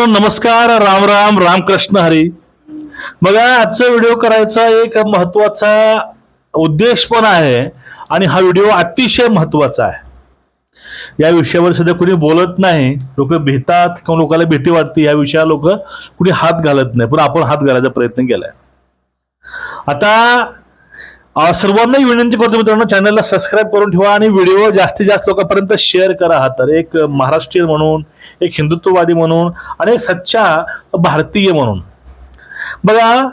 मित्रांनो नमस्कार, राम राम, रामकृष्ण हरी. बघा, आजचा व्हिडिओ करायचा एक महत्वाचा उद्देश पण आहे आणि हा व्हिडिओ अतिशय महत्वाचा आहे. या विषयावर सध्या कुणी बोलत नाही. लोक भीतात किंवा लोकांना भीती वाटते. या विषयाला लोक कुणी हात घालत नाही, पण आपण हात घालायचा प्रयत्न केलाय. आता सर्वांनाही विनंती करतो मित्रांनो, चॅनलला सबस्क्राईब करून ठेवा आणि व्हिडिओ जास्तीत जास्त लोकांपर्यंत शेअर करा. हा तर एक महाराष्ट्रीयन म्हणून, एक हिंदुत्ववादी म्हणून आणि एक सच्चा भारतीय म्हणून. बघा,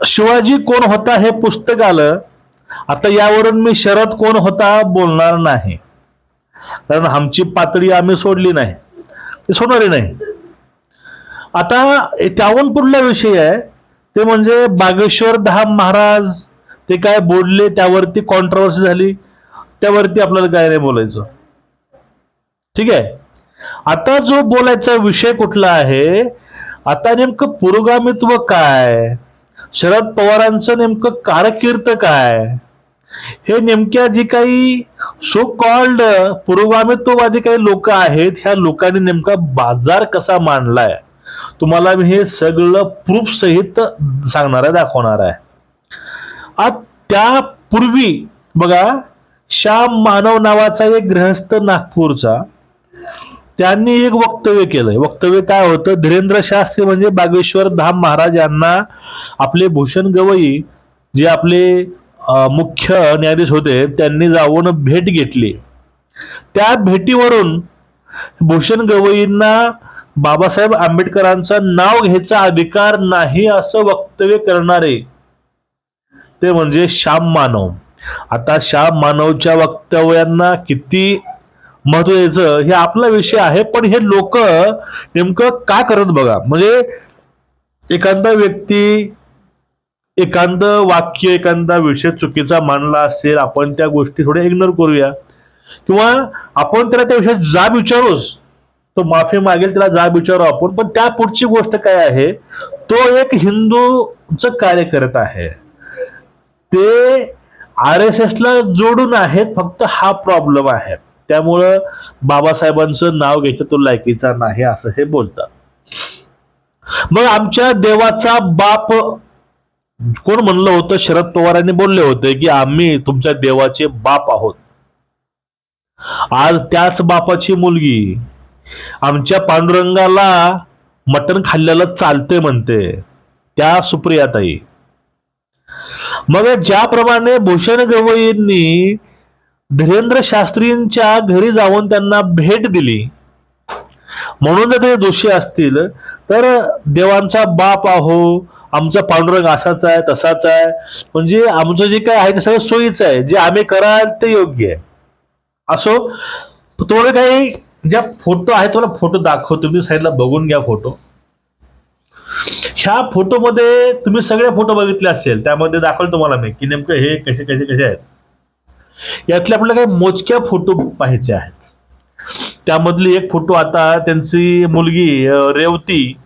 शिवाजी कोण होता हे पुस्तक आलं. आता यावरून मी शरद कोण होता बोलणार नाही, कारण आमची पातळी आम्ही सोडली नाही, ते सोडणारी नाही. आता त्याहून पुढला विषय आहे ते म्हणजे बागेश्वर धाम महाराज ते काय बोलले, त्यावरती कॉन्ट्रोवर्सी झाली, त्यावरती आपल्याला काय नाही बोलायचं. ठीक आहे. आता जो बोलायचा विषय कुठला आहे, आता नेमकं पुरोगामित्व काय, शरद पवारांचं नेमकं कारकीर्द काय, हे नेमक्या जी काही सो कॉल्ड पुरोगामित्ववादी काही लोक आहेत, ह्या लोकांनी नेमका बाजार कसा मांडलाय, तुम्हाला मी हे सगळं प्रूफ सहित सांगणार आहे, दाखवणार आहे. त्यापूर्वी बघा, श्याम मानव नावाचा एक गृहस्थ नागपूरचा, त्यांनी एक वक्तव्य केलंय. वक्तव्य काय होतं, धीरेंद्र शास्त्री म्हणजे बागेश्वर धाम महाराज यांना आपले भूषण गवई जे आपले मुख्य न्यायाधीश होते, त्यांनी जाऊन भेट घेतली. त्या भेटीवरून भूषण गवईंना बाबासाहेब आंबेडकरांचं नाव घ्यायचा अधिकार नाही असं वक्तव्य करणारे ते म्हणजे श्याम मानव. आता श्याम मानवच्या वक्तव्यांना किती महत्व द्यायचं हे आपला विषय आहे, पण हे लोक नेमकं का करत बघा. म्हणजे एखादा व्यक्ती, एखादं वाक्य, एखादा विषय चुकीचा मानला असेल, आपण त्या गोष्टी थोड्या इग्नोर करूया किंवा आपण त्याला त्या विषयात जाब विचारूच, तो माफी मागेल, त्याला जाब विचारू आपण. पण त्या पुढची गोष्ट काय आहे, तो एक हिंदूचं कार्य करत आहे, ते RSS ला जोडून आहेत, फक्त हा प्रॉब्लेम आहे. त्यामुळं बाबासाहेबांचं नाव घ्यायचं तो लायकीचा नाही असं हे बोलतात. मग आमच्या देवाचा बाप कोण म्हणलं होतं, शरद पवारांनी बोलले होते की आम्ही तुमच्या देवाचे बाप आहोत. आज त्याच बापाची मुलगी आमच्या पांडुरंगाला मटण खाल्लेलं चालते म्हणते, त्या सुप्रियाताई. मग ज्याप्रमाणे भूषण गवईंनी धीरेंद्र शास्त्रींच्या घरी जाऊन त्यांना भेट दिली, म्हणून जर ते दोषी असतील तर देवांचा बाप आहो, आमचा पांडुरंग असाच आहे तसाच आहे, म्हणजे आमचं जे काय आहे ते सगळं सोयीचं आहे, जे आम्ही कराल ते योग्य आहे. असो, तुम्हाला काही ज्या फोटो आहे तुम्हाला फोटो दाखव, तुम्ही साईडला बघून घ्या फोटो. ह्या फोटोमध्ये तुम्ही सगळे फोटो बघितले असेल, त्यामध्ये दाखवलं तुम्हाला मी की नेमकं हे कसे कसे कसे आहेत. यातले आपल्याला काही मोजक्या फोटो पाहायचे आहेत. त्यामधली एक फोटो, आता त्यांची मुलगी रेवती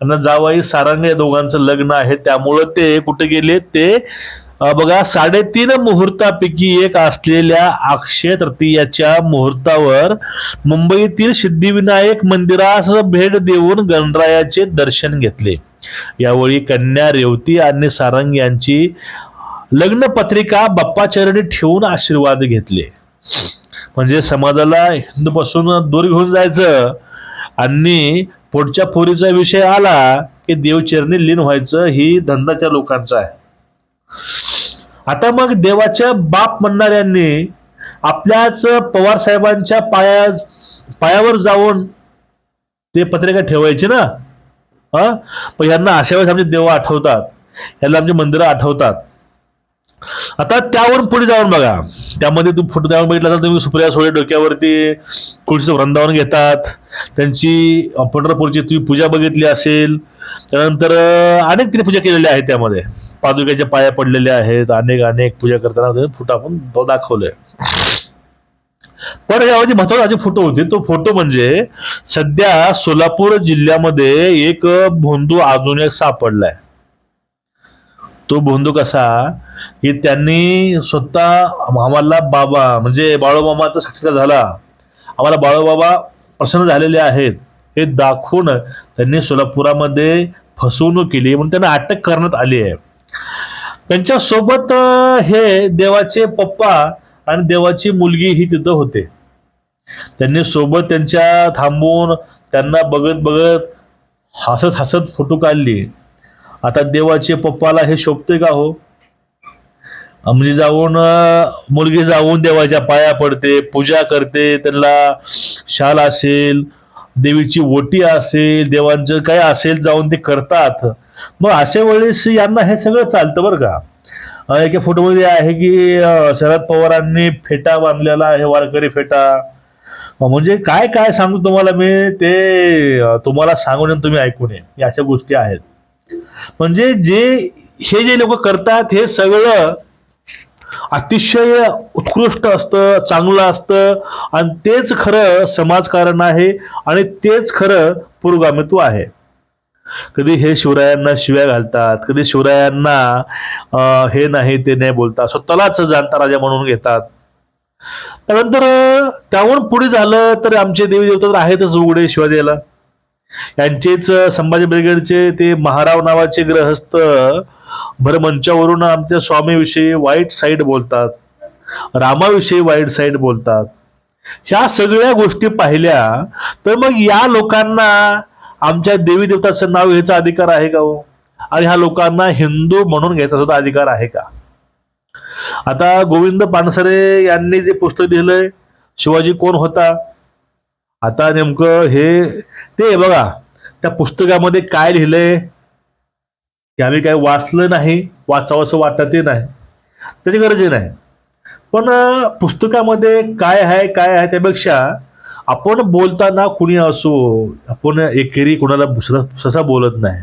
आणि जावाई सारंग या दोघांचं लग्न आहे, त्यामुळं ते कुठे गेले ते बघा, 3.5 मुहूर्तापैकी एक असलेल्या अक्षय तृतीयाच्या मुहूर्तावर मुंबईतील सिद्धिविनायक मंदिरास भेट देऊन गणरायाचे दर्शन घेतले. यावेळी कन्या रेवती आणि सारंग यांची लग्न पत्रिका बाप्पाचरणी ठेवून आशीर्वाद घेतले. म्हणजे समाजाला हिंदूपासून दूर घेऊन जायचं आणि पुढच्या पोरीचा विषय आला की देवचरणी लीन व्हायचं, ही धंदाच्या लोकांचा आहे. आता मग देवाच्या बाप म्हणणाऱ्यांनी आपल्याच पवार साहेबांच्या पायावर जाऊन ते पत्रिका ठेवायची ना. पण यांना अशा वेळेस आमचे देव आठवतात, यांना आमचे मंदिरं आठवतात. आता त्यावरून पुढे जाऊन बघा, त्यामध्ये तुम्ही फोटो त्यावर बघितला तर तुम्ही सुप्रिया सुळे डोक्यावरती तुळशीचं वृंदावन घेतात, त्यांची पंढरपूरची तुम्ही पूजा बघितली असेल. त्यानंतर अनेक तिने पूजा केलेल्या आहेत, त्यामध्ये पादुक्याच्या पाया पडलेल्या आहेत, अनेक अनेक पूजा करताना फोटो आपण दाखवलंय. पण यामध्ये महत्वाचे फोटो होते, तो फोटो म्हणजे सध्या सोलापूर जिल्ह्यामध्ये एक भोंदू अजून एक सापडलाय. तो भोंदू कसा की त्यांनी स्वतः आम्हाला बाबा म्हणजे बाळूमामाचा साक्षीदार झाला, आम्हाला बाळूबाबा प्रसन्न झालेले आहेत हे दाखवून त्यांनी सोलापुरामध्ये फसवणूक केली म्हणून त्यांना अटक करण्यात आली आहे. त्यांच्या सोबत हे देवाचे पप्पा आणि देवाची मुलगी ही तिथं होते. त्यांनी सोबत त्यांच्या थांबून त्यांना बघत बघत हसत हसत फोटो काढली. आता देवाचे पप्पाला हे शोभते का हो? म्हणजे जाऊन मुलगी जाऊन देवाच्या पाया पडते, पूजा करते, त्यांना शाल असेल, देवीची ओटी असेल, देवांचं काय असेल जाऊन ते करतात. मग अशा वेळेस यांना हे सगळं चालतं बरं का. एका फोटोमध्ये आहे की शरद पवारांनी फेटा बांधलेला आहे, वारकरी फेटा. म्हणजे काय काय सांगतो तुम्हाला मी, ते तुम्हाला सांगून आणि तुम्ही ऐकून या अशा गोष्टी आहेत. म्हणजे हे जे लोक करतात हे सगळं अतिशय उत्कृष्ट असतं, चांगलं असतं आणि तेच खरं समाजकारण आहे आणि तेच खरं पुरोगामित्व आहे. कधी हे शिवरायांना शिव्या घालतात, कधी शिवरायांना हे नाही ते नाही बोलतात, स्वतःलाच जाणता राजा म्हणून घेतात. त्यानंतर त्याहून पुढे झालं तर आमचे देवी देवता तर आहेतच उघडे शिवाय द्यायला. यांचेच संभाजी ब्रिगेडचे ते महाराव नावाचे ग्रहस्थ भरमंचावरून आमच्या स्वामीविषयी वाईट साईड बोलतात, रामाविषयी वाईट साईड बोलतात. ह्या सगळ्या गोष्टी पाहिल्या तर मग या लोकांना आमच्या देवी देवताचं नाव घ्यायचा अधिकार आहे का हो? आणि ह्या लोकांना हिंदू म्हणून घ्यायचा सुद्धा अधिकार आहे का? आता गोविंद पानसरे यांनी जे पुस्तक लिहिलंय शिवाजी कोण होता, आता नेमकं हे ते बघा त्या पुस्तकामध्ये काय लिहिलंय की आम्ही काही वाचलं नाही, वाचावं असं वाटतही नाही, त्याची गरज नाही. पण पुस्तकामध्ये काय आहे त्यापेक्षा आपण बोलताना कुणी असो, आपण एकेरी कुणाला ससा बोलत नाही.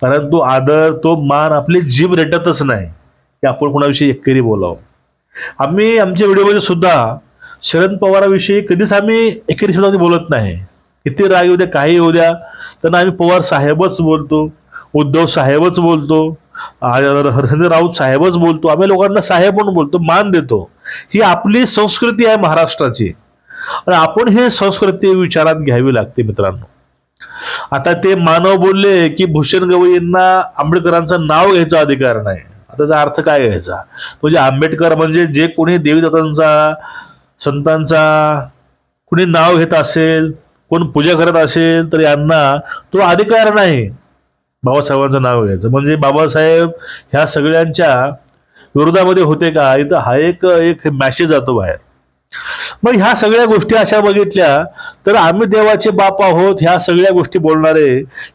कारण तो आदर, तो मान आपली जीभ रेटतच नाही की आपण कुणाविषयी एकेरी बोलावं. आम्ही आमच्या व्हिडिओमध्ये सुद्धा शरद पवाराविषयी कधीच आम्ही एकेरी सुद्धा बोलत नाही. किती राग येऊ द्या, काही येऊ द्या, त्यांना आम्ही पवार साहेबच बोलतो, उद्धव साहेबच बोलतो, हरचंद्र राऊत साहेबच बोलतो. आम्ही लोकांना साहेब म्हणून बोलतो, मान देतो. ही आपली संस्कृती आहे महाराष्ट्राची आणि आपण हे संस्कृती विचारात घ्यावी लागते मित्रांनो. आता ते मानव बोलले की भूषण गवईंना आंबेडकरांचं नाव घ्यायचा अधिकार नाही. आता त्याचा अर्थ काय घ्यायचा? म्हणजे आंबेडकर म्हणजे जे कोणी देवीदातांचा, संतांचा कोणी नाव घेत असेल, कोण पूजा करत असेल तर यांना तो अधिकार नाही बाबासाहेबांचं नाव घ्यायचं. म्हणजे बाबासाहेब ह्या सगळ्यांच्या विरोधामध्ये होते का? इथं हा एक मॅसेज जातो बाहेर. मग ह्या सगळ्या गोष्टी अशा बघितल्या तर आम्ही देवाचे बाप आहोत ह्या सगळ्या गोष्टी बोलणारे,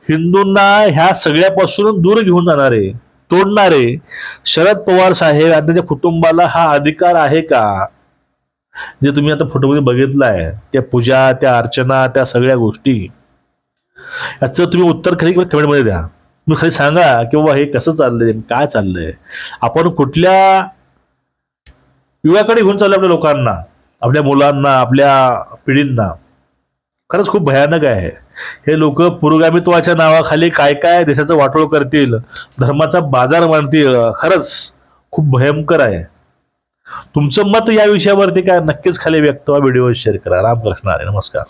हिंदूंना ह्या सगळ्यापासून दूर घेऊन जाणारे, तोडणारे शरद पवार साहेब आणि त्यांच्या कुटुंबाला हा अधिकार आहे का? जे तुम्ही आता फोटोमध्ये बघितलाय, त्या पूजा, त्या अर्चना, त्या सगळ्या गोष्टी, याचं तुम्ही उत्तर खाली कमेंटमध्ये द्या. तुम्ही खाली सांगा की बाबा हे कसं चाललंय, काय चाललंय, आपण कुठल्या युगाकडे घेऊन चाललो आपल्या लोकांना, आपल्या मुलांना, आपल्या पिढींना. खरंच खूप भयानक आहे. हे लोक पुरोगामित्वाच्या नावाखाली काय काय देशाचं वाटोळ करतील, धर्माचा बाजार मानतील. खरंच खूप भयंकर आहे. तुमचं मत या विषयावरती काय नक्कीच खाली व्यक्त व्हा, व्हिडिओ शेअर करा. रामकृष्ण हरी. नमस्कार.